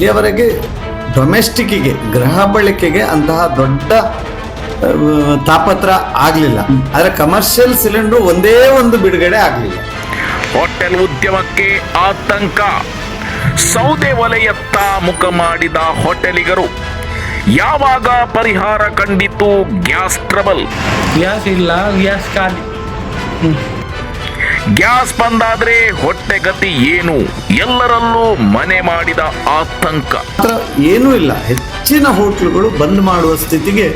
ಇಲ್ಲಿಯವರೆಗೆ ಡೊಮೆಸ್ಟಿಕ್ಕಿಗೆ ಗೃಹ ಬಳಕೆಗೆ ಅಂತಹ ದೊಡ್ಡ ತಾಪತ್ರ ಆಗಲಿಲ್ಲ. ಆದರೆ ಕಮರ್ಷಿಯಲ್ ಸಿಲಿಂಡರ್ ಒಂದೇ ಒಂದು ಬಿಡುಗಡೆ ಆಗಲಿಲ್ಲ. ಹೋಟೆಲ್ ಉದ್ಯಮಕ್ಕೆ ಆತಂಕ. ಸೌದೆ ಒಲೆಯತ್ತ ಮುಖ ಮಾಡಿದ ಹೋಟೆಲಿಗರು. ಯಾವಾಗ ಪರಿಹಾರ ಕಂಡಿತು ಗ್ಯಾಸ್ ಟ್ರಬಲ್? ಗ್ಯಾಸ್ ಇಲ್ಲ, ಗ್ಯಾಸ್ ಖಾಲಿ. ಗ್ಯಾಸ್ ಬಂದಾದ್ರೆ ಹೊಟ್ಟೆಗತಿ ಏನು? ಎಲ್ಲರಲ್ಲೂ ಮನೆ ಮಾಡಿದ ಆತಂಕ. ಏನೂ ಇಲ್ಲ, ಹೆಚ್ಚಿನ ಹೋಟ್ಲುಗಳು ಬಂದ್ ಮಾಡುವ ಸ್ಥಿತಿಗೆ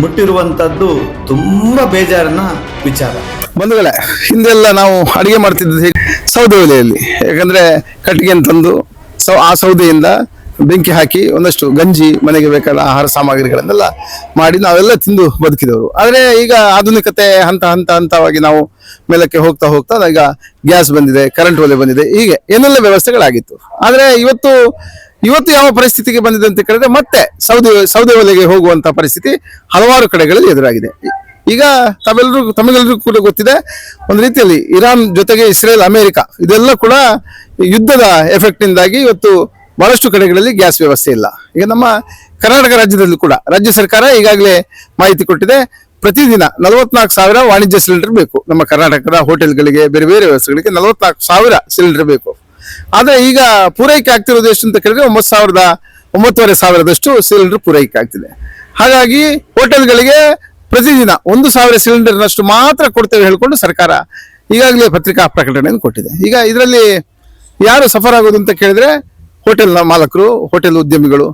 ಮುಟ್ಟಿರುವಂತದ್ದು ತುಂಬಾ ಬೇಜಾರಿನ ವಿಚಾರ. ಬಂಧುಗಳೇ, ಹಿಂದೆಲ್ಲ ನಾವು ಅಡಿಗೆ ಮಾಡ್ತಿದ್ದ ಸೌದೆ ಒಲೆಯಲ್ಲಿ, ಯಾಕಂದ್ರೆ ಕಟ್ಟಿಗೆ ತಂದು ಆ ಸೌದೆಯಿಂದ ಬೆಂಕಿ ಹಾಕಿ ಒಂದಷ್ಟು ಗಂಜಿ, ಮನೆಗೆ ಬೇಕಾದ ಆಹಾರ ಸಾಮಗ್ರಿಗಳನ್ನೆಲ್ಲ ಮಾಡಿ ನಾವೆಲ್ಲ ತಿಂದು ಬದುಕಿದವರು. ಆದರೆ ಈಗ ಆಧುನಿಕತೆ ಹಂತವಾಗಿ ನಾವು ಮೇಲಕ್ಕೆ ಹೋಗ್ತಾ ಈಗ ಗ್ಯಾಸ್ ಬಂದಿದೆ, ಕರೆಂಟ್ ಒಲೆ ಬಂದಿದೆ, ಹೀಗೆ ಏನೆಲ್ಲ ವ್ಯವಸ್ಥೆಗಳಾಗಿತ್ತು. ಆದರೆ ಇವತ್ತು ಯಾವ ಪರಿಸ್ಥಿತಿಗೆ ಬಂದಿದೆ ಅಂತ ಕೇಳಿದ್ರೆ ಮತ್ತೆ ಸೌದೆ ಒಲೆಗೆ ಹೋಗುವಂತ ಪರಿಸ್ಥಿತಿ ಹಲವಾರು ಕಡೆಗಳಲ್ಲಿ ಎದುರಾಗಿದೆ. ಈಗ ತಮಗೆಲ್ಲರಿಗೂ ಕೂಡ ಗೊತ್ತಿದೆ, ಒಂದು ರೀತಿಯಲ್ಲಿ ಇರಾನ್ ಜೊತೆಗೆ ಇಸ್ರೇಲ್, ಅಮೆರಿಕ ಇದೆಲ್ಲ ಕೂಡ ಯುದ್ಧದ ಎಫೆಕ್ಟ್ ಇಂದಾಗಿ ಇವತ್ತು ಬಹಳಷ್ಟು ಕಡೆಗಳಲ್ಲಿ ಗ್ಯಾಸ್ ವ್ಯವಸ್ಥೆ ಇಲ್ಲ. ಈಗ ನಮ್ಮ ಕರ್ನಾಟಕ ರಾಜ್ಯದಲ್ಲೂ ಕೂಡ ರಾಜ್ಯ ಸರ್ಕಾರ ಈಗಾಗಲೇ ಮಾಹಿತಿ ಕೊಟ್ಟಿದೆ, ಪ್ರತಿದಿನ 44,000 ವಾಣಿಜ್ಯ ಸಿಲಿಂಡರ್ ಬೇಕು. ನಮ್ಮ ಕರ್ನಾಟಕದ ಹೋಟೆಲ್ಗಳಿಗೆ, ಬೇರೆ ಬೇರೆ ವ್ಯವಸ್ಥೆಗಳಿಗೆ 44,000 ಸಿಲಿಂಡರ್ ಬೇಕು. ಆದ್ರೆ ಈಗ ಪೂರೈಕೆ ಆಗ್ತಿರೋದು ಎಷ್ಟು ಅಂತ ಕೇಳಿದ್ರೆ 9,500 ಸಿಲಿಂಡರ್ ಪೂರೈಕೆ ಆಗ್ತಿದೆ. ಹಾಗಾಗಿ ಹೋಟೆಲ್ಗಳಿಗೆ ಪ್ರತಿದಿನ 1,000 ಸಿಲಿಂಡರ್ನಷ್ಟು ಮಾತ್ರ ಕೊಡ್ತೇವೆ ಹೇಳ್ಕೊಂಡು ಸರ್ಕಾರ ಈಗಾಗಲೇ ಪತ್ರಿಕಾ ಪ್ರಕಟಣೆಯನ್ನು ಕೊಟ್ಟಿದೆ. ಈಗ ಇದರಲ್ಲಿ ಯಾರು ಸಫರ್ ಆಗೋದು ಅಂತ ಕೇಳಿದ್ರೆ ಹೋಟೆಲ್ನ ಮಾಲಕರು, ಹೋಟೆಲ್ ಉದ್ಯಮಿಗಳು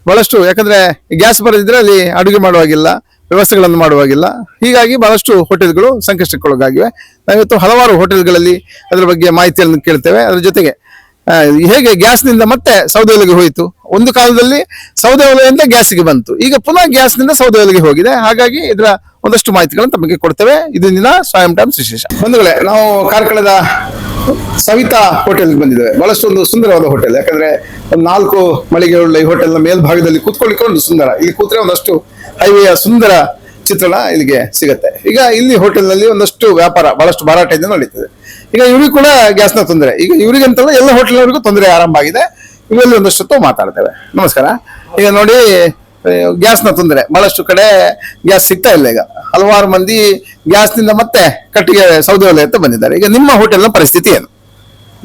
ಬಹಳಷ್ಟು. ಯಾಕಂದ್ರೆ ಗ್ಯಾಸ್ ಬರದಿದ್ರೆ ಅಲ್ಲಿ ಅಡುಗೆ ಮಾಡುವಾಗಿಲ್ಲ, ವ್ಯವಸ್ಥೆಗಳನ್ನು ಮಾಡುವಾಗಿಲ್ಲ. ಹೀಗಾಗಿ ಬಹಳಷ್ಟು ಹೋಟೆಲ್ಗಳು ಸಂಕಷ್ಟಕ್ಕೊಳಗಾಗಿವೆ. ನಾವಿವತ್ತು ಹಲವಾರು ಹೋಟೆಲ್ಗಳಲ್ಲಿ ಅದರ ಬಗ್ಗೆ ಮಾಹಿತಿಯನ್ನು ಕೇಳ್ತೇವೆ. ಅದರ ಜೊತೆಗೆ ಹೇಗೆ ಗ್ಯಾಸ್ನಿಂದ ಮತ್ತೆ ಸೌದೆ ಒಲೆಗೆ ಹೋಯಿತು, ಒಂದು ಕಾಲದಲ್ಲಿ ಸೌದೆ ಒಲೆಯಿಂದ ಗ್ಯಾಸ್ಗೆ ಬಂತು, ಈಗ ಪುನಃ ಗ್ಯಾಸ್ನಿಂದ ಸೌದೆ ಒಲೆಗೆ ಹೋಗಿದೆ. ಹಾಗಾಗಿ ಇದರ ಒಂದಷ್ಟು ಮಾಹಿತಿಗಳನ್ನು ತಮಗೆ ಕೊಡ್ತೇವೆ. ಇದು ದಿನ ಸ್ವಯಂ ಟೈಮ್ಸ್ ವಿಶೇಷ. ಬಂಧುಗಳೇ, ನಾವು ಕಾರ್ಕಳದ ಸವಿತಾ ಹೋಟೆಲ್ಗೆ ಬಂದಿದ್ದೇವೆ. ಬಹಳಷ್ಟು ಒಂದು ಸುಂದರವಾದ ಹೋಟೆಲ್. ಯಾಕಂದ್ರೆ ಒಂದು 4 ಮಳಿಗೆಯುಳ್ಳ ಈ ಹೋಟೆಲ್ನ ಮೇಲ್ಭಾಗದಲ್ಲಿ ಕೂತ್ಕೊಳ್ಳಿಕ್ಕೆ ಒಂದು ಸುಂದರ, ಇಲ್ಲಿ ಕೂತ್ರೆ ಒಂದಷ್ಟು ಹೈವೇಯ ಸುಂದರ ಚಿತ್ರಣ ಇಲ್ಲಿಗೆ ಸಿಗುತ್ತೆ. ಈಗ ಇಲ್ಲಿ ಹೋಟೆಲ್ನಲ್ಲಿ ಒಂದಷ್ಟು ವ್ಯಾಪಾರ ಬಹಳಷ್ಟು ಭರಾಟೆಯಿಂದ ನಡೀತದೆ. ಈಗ ಇವ್ರಿಗೂ ಕೂಡ ಗ್ಯಾಸ್ನ ತೊಂದರೆ, ಈಗ ಇವರಿಗಂತಲ್ಲ ಎಲ್ಲ ಹೋಟೆಲ್ನವರಿಗೂ ತೊಂದರೆ ಆರಂಭ ಆಗಿದೆ. ಇವರಲ್ಲಿ ಒಂದಷ್ಟು ಮಾತಾಡ್ತೇವೆ. ನಮಸ್ಕಾರ. ಈಗ ನೋಡಿ, ಗ್ಯಾಸ್ನ ತೊಂದರೆ, ಬಹಳಷ್ಟು ಕಡೆ ಗ್ಯಾಸ್ ಸಿಗ್ತಾ ಇಲ್ಲ. ಈಗ ಹಲವಾರು ಮಂದಿ ಗ್ಯಾಸ್ನಿಂದ ಮತ್ತೆ ಕಟ್ಟಿಗೆ ಸೌದೆ ಒಲೆ ಅಂತ ಬಂದಿದ್ದಾರೆ. ಈಗ ನಿಮ್ಮ ಹೋಟೆಲ್ನ ಪರಿಸ್ಥಿತಿ ಏನು?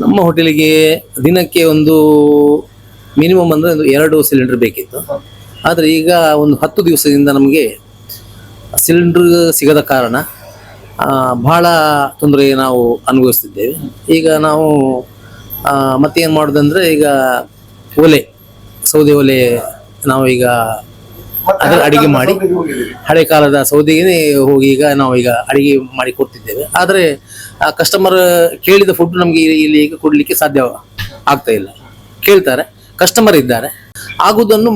ನಮ್ಮ ಹೋಟೆಲಿಗೆ ದಿನಕ್ಕೆ ಒಂದು ಮಿನಿಮಮ್ ಅಂದರೆ ಒಂದು 2 ಸಿಲಿಂಡರ್ ಬೇಕಿತ್ತು. ಆದರೆ ಈಗ ಒಂದು 10 ದಿವಸದಿಂದ ನಮಗೆ ಸಿಲಿಂಡರ್ ಸಿಗದ ಕಾರಣ ಬಹಳ ತೊಂದರೆ ನಾವು ಅನುಭವಿಸ್ತಿದ್ದೇವೆ. ಈಗ ನಾವು ಮತ್ತೇನು ಮಾಡೋದಂದರೆ, ಈಗ ಸೌದೆ ಒಲೆ ನಾವು ಈಗ ಅದರ ಅಡಿಗೆ ಮಾಡಿ ಹಳೆ ಕಾಲದ ಸೌದೆಗೆ ಹೋಗಿ ಈಗ ನಾವು ಈಗ ಅಡಿಗೆ ಮಾಡಿ ಕೊಡ್ತಿದ್ದೇವೆ. ಆದರೆ ಆ ಕಸ್ಟಮರ್ ಕೇಳಿದ ಫುಡ್ ನಮಗೆ ಇಲ್ಲಿ ಈಗ ಕೊಡಲಿಕ್ಕೆ ಸಾಧ್ಯ ಆಗ್ತಾ ಇಲ್ಲ. ಕೇಳ್ತಾರೆ, ಕಸ್ಟಮರ್ ಇದ್ದಾರೆ, ಆಗುವುದನ್ನು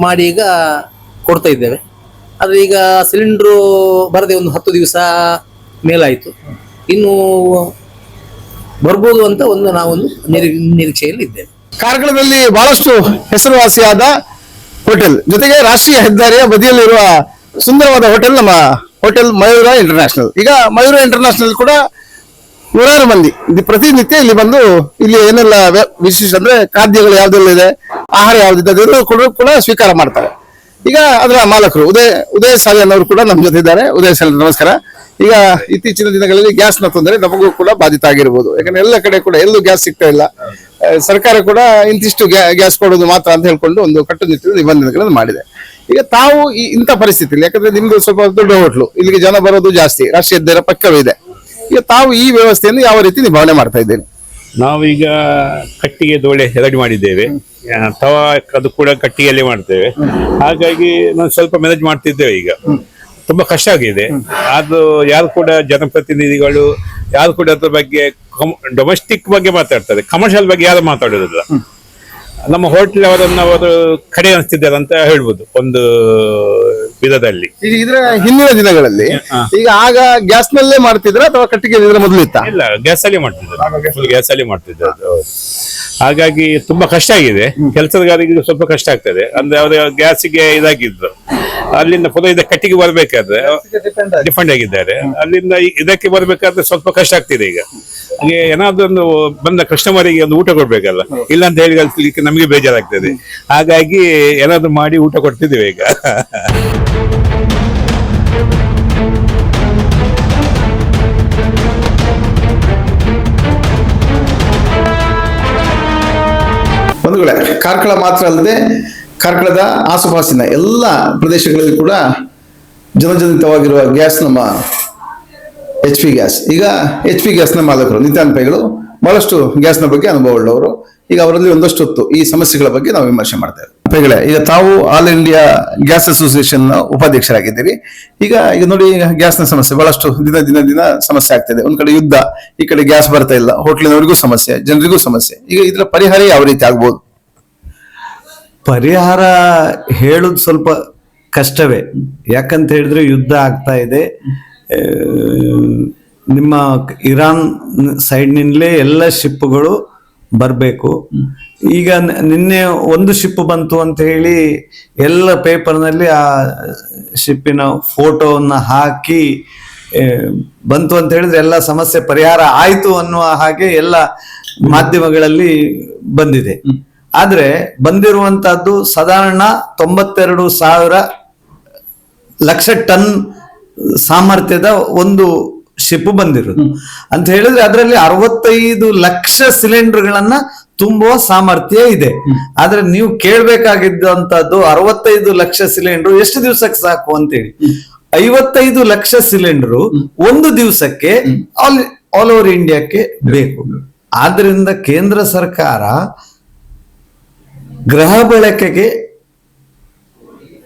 ಮಾಡಿ ಈಗ ಕೊಡ್ತಾ ಇದ್ದೇವೆ. ಆದರೆ ಈಗ ಸಿಲಿಂಡ್ರು ಬರದೆ ಒಂದು 10 ದಿವಸ ಮೇಲಾಯಿತು. ಇನ್ನು ಬರ್ಬೋದು ಅಂತ ನಾವೊಂದು ನಿರೀಕ್ಷೆಯಲ್ಲಿ ಇದ್ದೇವೆ. ಕಾರ್ಕಳದಲ್ಲಿ ಬಹಳಷ್ಟು ಹೆಸರುವಾಸಿಯಾದ ಹೋಟೆಲ್ ಜೊತೆಗೆ ರಾಷ್ಟ್ರೀಯ ಹೆದ್ದಾರಿಯ ಬದಿಯಲ್ಲಿರುವ ಸುಂದರವಾದ ಹೋಟೆಲ್ ನಮ್ಮ ಹೋಟೆಲ್ ಮಯೂರ ಇಂಟರ್ನ್ಯಾಷನಲ್. ಈಗ ಮಯೂರ ಇಂಟರ್ನ್ಯಾಷನಲ್ ಕೂಡ ನೂರಾರು ಮಂದಿ ಪ್ರತಿನಿತ್ಯ ಇಲ್ಲಿ ಬಂದು ಇಲ್ಲಿ ಏನೆಲ್ಲ ವಿಶೇಷ ಅಂದ್ರೆ ಖಾದ್ಯಗಳು ಯಾವ್ದೆಲ್ಲ ಇದೆ, ಆಹಾರ ಯಾವ್ದಿದೆ ಅದೆಲ್ಲರೂ ಕೂಡ ಸ್ವೀಕಾರ ಮಾಡ್ತಾರೆ. ಈಗ ಅದರ ಮಾಲಕರು ಉದಯ ಸಾಲಿಯನ್ ಅವರು ಕೂಡ ನಮ್ಮ ಜೊತೆ ಇದ್ದಾರೆ. ಉದಯ ಸಾಲಿಯನ್, ನಮಸ್ಕಾರ. ಈಗ ಇತ್ತೀಚಿನ ದಿನಗಳಲ್ಲಿ ಗ್ಯಾಸ್ನ ತೊಂದರೆ ನಮಗೂ ಕೂಡ ಬಾಧಿತ ಆಗಿರ್ಬೋದು. ಯಾಕಂದ್ರೆ ಎಲ್ಲ ಕಡೆ ಕೂಡ ಎಲ್ಲೂ ಗ್ಯಾಸ್ ಸಿಗ್ತಾ ಇಲ್ಲ. ಸರ್ಕಾರ ಕೂಡ ಇಂತಿಷ್ಟು ಗ್ಯಾಸ್ ಕೊಡೋದು ಮಾತ್ರ ಅಂತ ಹೇಳ್ಕೊಂಡು ಒಂದು ಕಟ್ಟುನಿಟ್ಟಿನ ನಿಬಂಧನೆಗಳನ್ನು ಮಾಡಿದೆ. ಈಗ ತಾವು ಇಂಥ ಪರಿಸ್ಥಿತಿಯಲ್ಲಿ, ಯಾಕಂದ್ರೆ ನಿಮ್ದು ಸ್ವಲ್ಪ ದೊಡ್ಡ ಹೋಟ್ಲು, ಇಲ್ಲಿಗೆ ಜನ ಬರೋದು ಜಾಸ್ತಿ, ರಾಷ್ಟ್ರೀಯ ಹೆದ್ದಾರಿ ಪಕ್ಕವೇ ಇದೆ. ಈಗ ತಾವು ಈ ವ್ಯವಸ್ಥೆಯನ್ನು ಯಾವ ರೀತಿ ನಿಭಾವಣೆ ಮಾಡ್ತಾ ಇದ್ದೇನೆ? ನಾವೀಗ ಕಟ್ಟಿಗೆ ದೋಳೆ ರೆಡಿ ಮಾಡಿದ್ದೇವೆ, ತವಾ ಅದು ಕೂಡ ಕಟ್ಟಿಗೆಯಲ್ಲೇ ಮಾಡ್ತೇವೆ. ಹಾಗಾಗಿ ನಾವು ಸ್ವಲ್ಪ ಮ್ಯಾನೇಜ್ ಮಾಡ್ತಿದ್ದೇವೆ. ಈಗ ತುಂಬಾ ಕಷ್ಟ ಆಗಿದೆ. ಅದು ಯಾರು ಕೂಡ ಜನಪ್ರತಿನಿಧಿಗಳು ಯಾರು ಕೂಡ ಅದ್ರ ಬಗ್ಗೆ ಡೊಮೆಸ್ಟಿಕ್ ಬಗ್ಗೆ ಮಾತಾಡ್ತಾರೆ, ಕಮರ್ಷಿಯಲ್ ಬಗ್ಗೆ ಯಾರು ಮಾತಾಡೋದಿಲ್ಲ. ನಮ್ಮ ಹೋಟೆಲ್ ಅವರು ಕಡೆ ಅನಿಸ್ತಿದ್ದಾರೆ ಅಂತ ಹೇಳ್ಬೋದು ಒಂದು ವಿಧದಲ್ಲಿ. ಇದರ ಹಿಂದಿನ ದಿನಗಳಲ್ಲಿ ಈಗ ಆಗ ಗ್ಯಾಸ್ ನಲ್ಲೇ ಮಾಡ್ತಿದ್ರ ಅಥವಾ ಕಟ್ಟಿಗೆ ಮೊದಲು ಇತ್ತ? ಇಲ್ಲ, ಗ್ಯಾಸ್ ಅಲ್ಲಿ ಮಾಡ್ತಿದ್ರು. ಹಾಗಾಗಿ ತುಂಬಾ ಕಷ್ಟ ಆಗಿದೆ. ಕೆಲಸಗಾರರಿಗೆ ಸ್ವಲ್ಪ ಕಷ್ಟ ಆಗ್ತದೆ. ಅಂದ್ರೆ ಅವರು ಗ್ಯಾಸ್ಗೆ ಇದಾಗಿದ್ರು, ಅಲ್ಲಿಂದ ಪುನಃ ಕಟ್ಟಿಗೆ ಬರ್ಬೇಕಾದ್ರೆ ಡಿಫೆಂಡ್ ಆಗಿದ್ದಾರೆ. ಅಲ್ಲಿಂದ ಇದಕ್ಕೆ ಬರ್ಬೇಕಾದ್ರೆ ಸ್ವಲ್ಪ ಕಷ್ಟ ಆಗ್ತಿದೆ. ಈಗ ಹಾಗೆ ಏನಾದ್ರು ಒಂದು ಬಂದ ಕಸ್ಟಮರಿಗೆ ಒಂದು ಊಟ ಕೊಡ್ಬೇಕಲ್ಲ, ಇಲ್ಲ ಅಂತ ಹೇಳಿ ಕಲಿಸ್ಲಿಕ್ಕೆ ನಮಗೆ ಬೇಜಾರಾಗ್ತದೆ. ಹಾಗಾಗಿ ಏನಾದ್ರು ಮಾಡಿ ಊಟ ಕೊಡ್ತಿದ್ದೇವೆ ಈಗ. ಬಂಧುಗಳೇ, ಕಾರ್ಕಳ ಮಾತ್ರ ಅಲ್ಲದೆ ಕಾರ್ಕಳದ ಆಸುಪಾಸಿನ ಎಲ್ಲ ಪ್ರದೇಶಗಳಲ್ಲಿ ಕೂಡ ಜನಜನಿತವಾಗಿರುವ ಗ್ಯಾಸ್ ನಮ್ಮ HP ಗ್ಯಾಸ್. ಈಗ HP ಗ್ಯಾಸ್ನ ಮಾಲಕರು ನಿತ್ಯಾನಂದ ಪೈಗಳು ಬಹಳಷ್ಟು ಗ್ಯಾಸ್ನ ಬಗ್ಗೆ ಅನುಭವ ಉಳ್ಳವರು. ಈಗ ಅವರಲ್ಲಿ ಒಂದಷ್ಟು ಹೊತ್ತು ಈ ಸಮಸ್ಯೆಗಳ ಬಗ್ಗೆ ನಾವು ವಿಮರ್ಶೆ ಮಾಡ್ತೇವೆ. ಪೈಗಳೇ, ಈಗ ತಾವು ಆಲ್ ಇಂಡಿಯಾ ಗ್ಯಾಸ್ ಅಸೋಸಿಯೇಷನ್ ಉಪಾಧ್ಯಕ್ಷರಾಗಿದ್ದೀರಿ. ಈಗ ನೋಡಿ, ಗ್ಯಾಸ್ನ ಸಮಸ್ಯೆ ಬಹಳಷ್ಟು ದಿನ ಸಮಸ್ಯೆ ಆಗ್ತಿದೆ. ಒಂದ್ ಕಡೆ ಯುದ್ಧ, ಈ ಕಡೆ ಗ್ಯಾಸ್ ಬರ್ತಾ ಇಲ್ಲ, ಹೋಟ್ಲಿನವರಿಗೂ ಸಮಸ್ಯೆ, ಜನರಿಗೂ ಸಮಸ್ಯೆ. ಈಗ ಇದರ ಪರಿಹಾರ ಯಾವ ರೀತಿ ಆಗ್ಬೋದು? ಪರಿಹಾರ ಹೇಳುದು ಸ್ವಲ್ಪ ಕಷ್ಟವೇ. ಯಾಕಂತ ಹೇಳಿದ್ರೆ ಯುದ್ಧ ಆಗ್ತಾ ಇದೆ. ನಿಮ್ಮ ಇರಾನ್ ಸೈಡ್ನಿಂದಲೇ ಎಲ್ಲ ಶಿಪ್ಗಳು ಬರಬೇಕು. ಈಗ ನಿನ್ನೆ ಒಂದು ಶಿಪ್ ಬಂತು ಅಂತ ಹೇಳಿ ಎಲ್ಲ ಪೇಪರ್ನಲ್ಲಿ ಆ ಶಿಪ್ಪಿನ ಫೋಟೋವನ್ನು ಹಾಕಿ ಬಂತು ಅಂತ ಹೇಳಿದ್ರೆ ಎಲ್ಲ ಸಮಸ್ಯೆ ಪರಿಹಾರ ಆಯ್ತು ಅನ್ನುವ ಹಾಗೆ ಎಲ್ಲ ಮಾಧ್ಯಮಗಳಲ್ಲಿ ಬಂದಿದೆ. ಆದ್ರೆ ಬಂದಿರುವಂತಹದ್ದು ಸಾಧಾರಣ 92,000 ಲಕ್ಷ ಟನ್ ಸಾಮರ್ಥ್ಯದ ಒಂದು ಶಿಪ್ ಬಂದಿರೋದು ಅಂತ ಹೇಳಿದ್ರೆ ಅದರಲ್ಲಿ 65 ಲಕ್ಷ ಸಿಲಿಂಡರ್ಗಳನ್ನ ತುಂಬುವ ಸಾಮರ್ಥ್ಯ ಇದೆ. ಆದ್ರೆ ನೀವು ಕೇಳ್ಬೇಕಾಗಿದ್ದಂತದ್ದು 65 ಲಕ್ಷ ಸಿಲಿಂಡರ್ ಎಷ್ಟು ದಿವಸಕ್ಕೆ ಸಾಕು ಅಂತೇಳಿ. 55 ಲಕ್ಷ ಸಿಲಿಂಡರ್ ಒಂದು ದಿವಸಕ್ಕೆ ಆಲ್ ಓವರ್ ಇಂಡಿಯಾಕ್ಕೆ ಬೇಕು. ಆದ್ರಿಂದ ಕೇಂದ್ರ ಸರ್ಕಾರ ಗೃಹ ಬಳಕೆಗೆ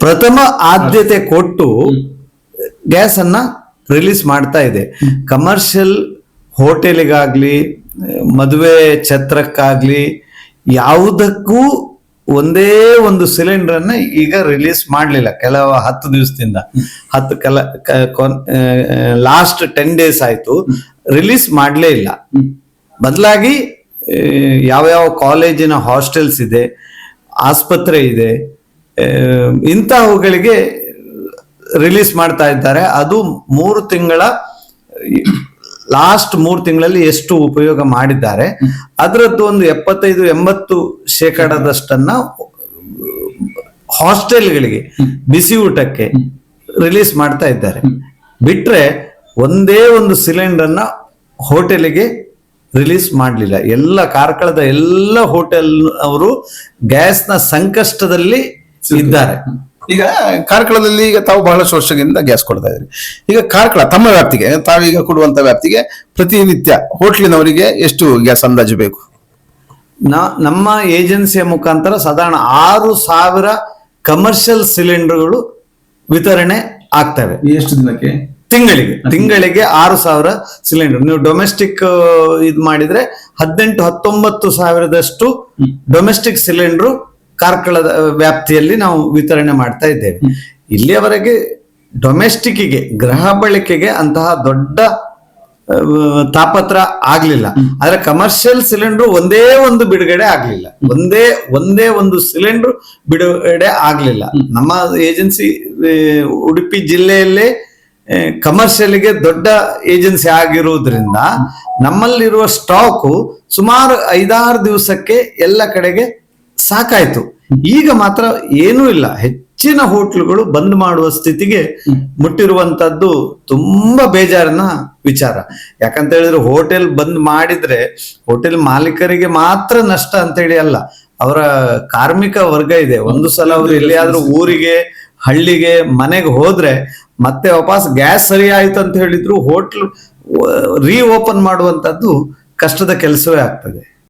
ಪ್ರಥಮ ಆದ್ಯತೆ ಕೊಟ್ಟು ಗ್ಯಾಸ್ ಅನ್ನ ರಿಲೀಸ್ ಮಾಡ್ತಾ ಇದೆ. ಕಮರ್ಷಿಯಲ್ ಹೋಟೆಲಿಗಾಗ್ಲಿ, ಮದುವೆ ಛತ್ರಕ್ಕಾಗ್ಲಿ, ಯಾವುದಕ್ಕೂ ಒಂದೇ ಒಂದು ಸಿಲಿಂಡರ್ ಅನ್ನ ಈಗ ರಿಲೀಸ್ ಮಾಡಲಿಲ್ಲ. ಕೆಲವು 10 ದಿವಸದಿಂದ ಲಾಸ್ಟ್ 10 ಡೇಸ್ ಆಯ್ತು, ರಿಲೀಸ್ ಮಾಡಲೇ ಇಲ್ಲ. ಬದಲಾಗಿ ಯಾವ್ಯಾವ ಕಾಲೇಜಿನ ಹಾಸ್ಟೆಲ್ಸ್ ಇದೆ, ಆಸ್ಪತ್ರೆ ಇದೆ, ಇಂತಹವುಗಳಿಗೆ ರಿಲೀಸ್ ಮಾಡ್ತಾ ಇದ್ದಾರೆ. ಅದು 3 ತಿಂಗಳ ಲಾಸ್ಟ್ 3 ತಿಂಗಳಲ್ಲಿ ಎಷ್ಟು ಉಪಯೋಗ ಮಾಡಿದ್ದಾರೆ ಅದರದ್ದು ಒಂದು 75-80% ಹಾಸ್ಟೆಲ್ಗಳಿಗೆ ಬಿಸಿ ಊಟಕ್ಕೆ ರಿಲೀಸ್ ಮಾಡ್ತಾ ಇದ್ದಾರೆ. ಬಿಟ್ರೆ ಒಂದೇ ಒಂದು ಸಿಲಿಂಡರ್ನ ಹೋಟೆಲಿಗೆ ರಿಲೀಸ್ ಮಾಡಲಿಲ್ಲ. ಎಲ್ಲ ಕಾರ್ಕಳದ ಎಲ್ಲ ಹೋಟೆಲ್ ಅವರು ಗ್ಯಾಸ್ನ ಸಂಕಷ್ಟದಲ್ಲಿ ಇದ್ದಾರೆ. ಈಗ ಕಾರ್ಕಳದಲ್ಲಿ ಈಗ ತಾವು ಬಹಳಷ್ಟು ವರ್ಷದಿಂದ ಗ್ಯಾಸ್ ಕೊಡ್ತಾ ಇದ್ರಿ. ಈಗ ಕಾರ್ಕಳ ತಮ್ಮ ವ್ಯಾಪ್ತಿಗೆ, ತಾವೀಗ ಕೊಡುವಂತ ವ್ಯಾಪ್ತಿಗೆ ಪ್ರತಿನಿತ್ಯ ಹೋಟ್ಲಿನವರಿಗೆ ಎಷ್ಟು ಗ್ಯಾಸ್ ಅಂದಾಜು ಬೇಕು? ನಮ್ಮ ಏಜೆನ್ಸಿಯ ಮುಖಾಂತರ ಸಾಧಾರಣ 6,000 ಕಮರ್ಷಿಯಲ್ ಸಿಲಿಂಡರ್ಗಳು ವಿತರಣೆ ಆಗ್ತವೆ. ಎಷ್ಟು ದಿನಕ್ಕೆ? ತಿಂಗಳಿಗೆ 6,000 ಸಿಲಿಂಡರ್. ನೀವು ಡೊಮೆಸ್ಟಿಕ್ ಇದು ಮಾಡಿದ್ರೆ 18-19 ಸಾವಿರದಷ್ಟು ಡೊಮೆಸ್ಟಿಕ್ ಸಿಲಿಂಡರ್ ಕಾರ್ಕಳದ ವ್ಯಾಪ್ತಿಯಲ್ಲಿ ನಾವು ವಿತರಣೆ ಮಾಡ್ತಾ ಇದ್ದೇವೆ. ಇಲ್ಲಿಯವರೆಗೆ ಡೊಮೆಸ್ಟಿಕ್ಗೆ, ಗೃಹ ಬಳಕೆಗೆ ಅಂತಹ ದೊಡ್ಡ ತಾಪತ್ರ ಆಗ್ಲಿಲ್ಲ. ಆದ್ರೆ ಕಮರ್ಷಿಯಲ್ ಸಿಲಿಂಡರ್ ಒಂದೇ ಒಂದು ಬಿಡುಗಡೆ ಆಗ್ಲಿಲ್ಲ. ಒಂದೇ ಒಂದು ಸಿಲಿಂಡರ್ ಬಿಡುಗಡೆ ಆಗ್ಲಿಲ್ಲ. ನಮ್ಮ ಏಜೆನ್ಸಿ ಉಡುಪಿ ಜಿಲ್ಲೆಯಲ್ಲೇ ಕಮರ್ಷಿಯಲ್ಗೆ ದೊಡ್ಡ ಏಜೆನ್ಸಿ ಆಗಿರುವುದರಿಂದ ನಮ್ಮಲ್ಲಿರುವ ಸ್ಟಾಕು ಸುಮಾರು 5-6 ದಿವಸಕ್ಕೆ ಎಲ್ಲ ಕಡೆಗೆ ಸಾಕಾಯ್ತು. ಈಗ ಮಾತ್ರ ಏನೂ ಇಲ್ಲ. ಹೆಚ್ಚಿನ ಹೋಟ್ಲುಗಳು ಬಂದ್ ಮಾಡುವ ಸ್ಥಿತಿಗೆ ಮುಟ್ಟಿರುವಂತದ್ದು ತುಂಬಾ ಬೇಜಾರಿನ ವಿಚಾರ. ಯಾಕಂತ ಹೇಳಿದ್ರೆ ಹೋಟೆಲ್ ಬಂದ್ ಮಾಡಿದ್ರೆ ಹೋಟೆಲ್ ಮಾಲೀಕರಿಗೆ ಮಾತ್ರ ನಷ್ಟ ಅಂತ ಹೇಳಿ ಅಲ್ಲ, ಅವರ ಕಾರ್ಮಿಕ ವರ್ಗ ಇದೆ. ಒಂದು ಸಲ ಅವರು ಎಲ್ಲಿಯಾದ್ರೂ ಊರಿಗೆ, ಹಳ್ಳಿಗೆ, ಮನೆಗೆ ಹೋದ್ರೆ ಮತ್ತೆ ವಾಪಸ್ ಗ್ಯಾಸ್ ಸರಿ ಆಯ್ತು ಅಂತ ಹೇಳಿದ್ರು ಹೋಟ್ಲ್ ರೀ ಓಪನ್ ಮಾಡುವಂತದ್ದು ಕಷ್ಟದ ಕೆಲಸವೇ ಆಗ್ತದೆ.